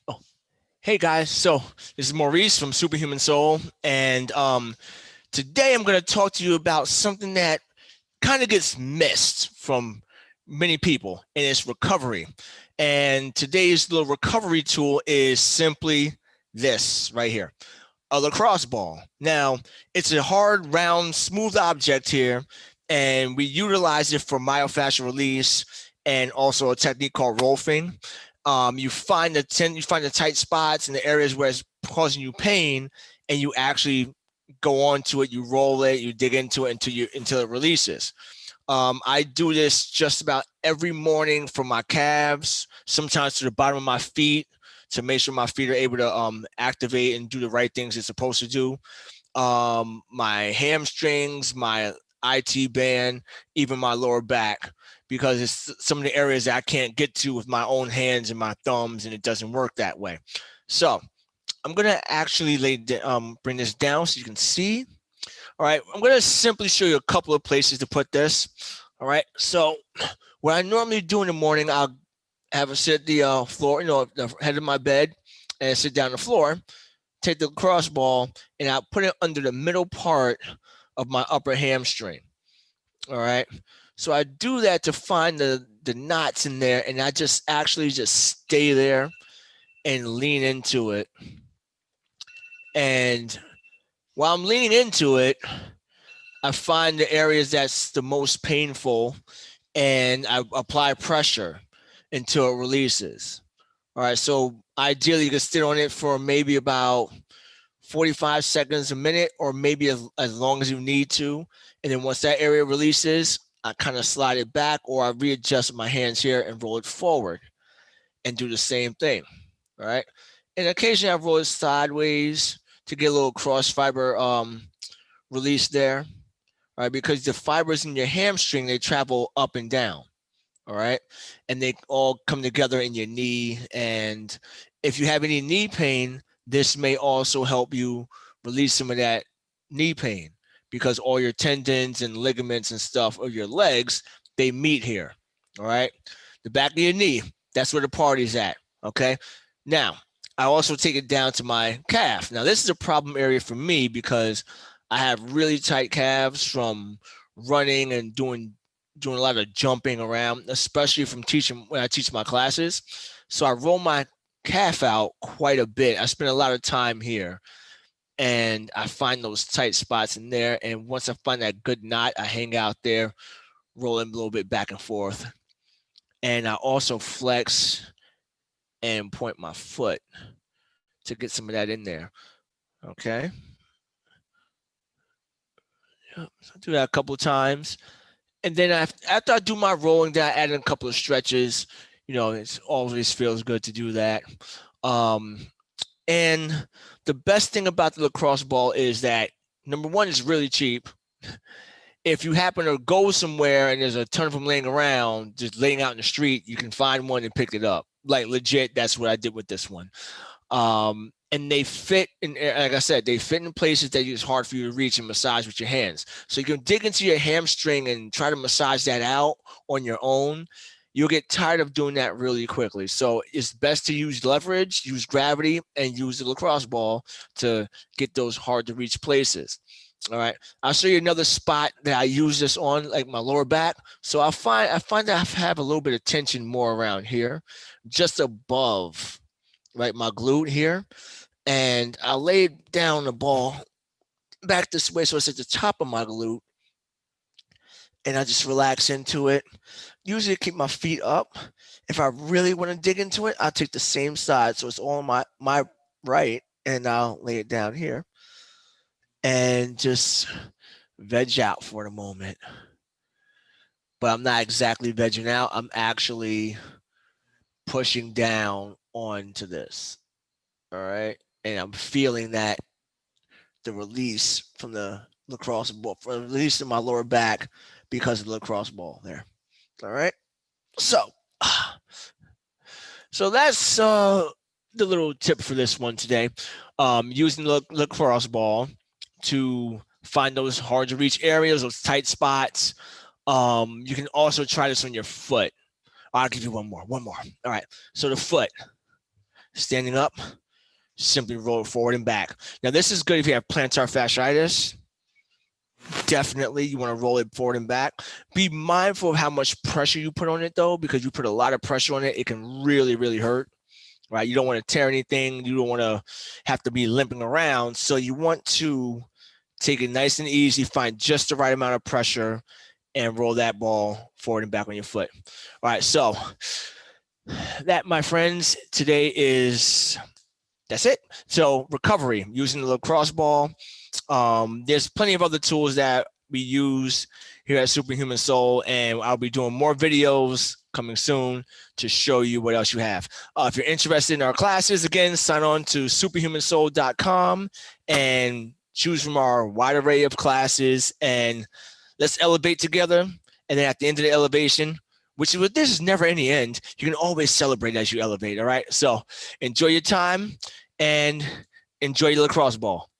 Oh, hey guys. So this is Maurice from Superhuman Soul, and today I'm going to talk to you about something that kind of gets missed from many people, and it's recovery. And today's little recovery tool is simply this right here, a lacrosse ball. Now, it's a hard, round, smooth object here, and we utilize it for myofascial release and also a technique called rolfing. You find the tight spots and the areas where it's causing you pain, and you actually go onto it. You roll it, you dig into it until it releases. I do this just about every morning for my calves, sometimes to the bottom of my feet, to make sure my feet are able to activate and do the right things it's supposed to do. My hamstrings, my IT band, even my lower back, because it's some of the areas that I can't get to with my own hands and my thumbs, and it doesn't work that way. So I'm gonna actually bring this down so you can see. All right, I'm gonna simply show you a couple of places to put this. All right, so what I normally do in the morning, I'll have a sit the floor, the head of my bed, and sit down on the floor. Take the cross ball and I'll put it under the middle part of my upper hamstring. All right, so I do that to find the knots in there, and I just actually just stay there and lean into it. And while I'm leaning into it, I find the areas that's the most painful, and I apply pressure until it releases. All right, so ideally you can sit on it for maybe about 45 seconds, a minute, or maybe as long as you need to. And then once that area releases, I kind of slide it back, or I readjust my hands here and roll it forward and do the same thing. All right. And occasionally I roll it sideways to get a little cross fiber release there. All right, because the fibers in your hamstring, they travel up and down. All right, and they all come together in your knee. And if you have any knee pain, this may also help you release some of that knee pain, because all your tendons and ligaments and stuff of your legs, they meet here. All right, the back of your knee, that's where the party's at. Okay, now I also take it down to my calf. Now this is a problem area for me because I have really tight calves from running and doing a lot of jumping around, especially from teaching when I teach my classes. So I roll my calf out quite a bit. I spend a lot of time here, and I find those tight spots in there. And once I find that good knot, I hang out there, rolling a little bit back and forth. And I also flex and point my foot to get some of that in there. Okay. Yep. So I do that a couple of times. And then after I do my rolling, then I add in a couple of stretches. It always feels good to do that. Um, and the best thing about the lacrosse ball is that, number one, it's really cheap. If you happen to go somewhere and there's a ton of them laying around, just laying out in the street, you can find one and pick it up. Like legit, that's what I did with this one. And they fit in, like I said, they fit in places that it's hard for you to reach and massage with your hands. So you can dig into your hamstring and try to massage that out on your own. You'll get tired of doing that really quickly. So it's best to use leverage, use gravity, and use the lacrosse ball to get those hard to reach places. All right, I'll show you another spot that I use this on, like my lower back. So I find that I have a little bit of tension more around here, just above, right, my glute here. And I laid down the ball back this way so it's at the top of my glute, and I just relax into it. Usually I keep my feet up. If I really want to dig into it, I'll take the same side so it's all on my right, and I'll lay it down here and just veg out for the moment. But I'm not exactly vegging out. I'm actually pushing down onto this. All right. And I'm feeling that the release from the lacrosse ball, for the release in my lower back because of the lacrosse ball there. All right. So, so that's the little tip for this one today. Using the lacrosse ball to find those hard to reach areas, those tight spots. You can also try this on your foot. I'll give you one more. All right. So the foot. standing up, simply roll it forward and back. Now, this is good if you have plantar fasciitis. Definitely, you want to roll it forward and back. Be mindful of how much pressure you put on it, though, because you put a lot of pressure on it, it can really, really hurt, right? You don't want to tear anything. You don't want to have to be limping around. So you want to take it nice and easy, find just the right amount of pressure, and roll that ball forward and back on your foot. All right, so that, my friends, today that's it. So recovery, using the lacrosse ball. There's plenty of other tools that we use here at Superhuman Soul, and I'll be doing more videos coming soon to show you what else you have. If you're interested in our classes, again, sign on to superhumansoul.com and choose from our wide array of classes, and let's elevate together. And then at the end of the elevation, which is, this is never any end, you can always celebrate as you elevate. All right. So enjoy your time and enjoy your lacrosse ball.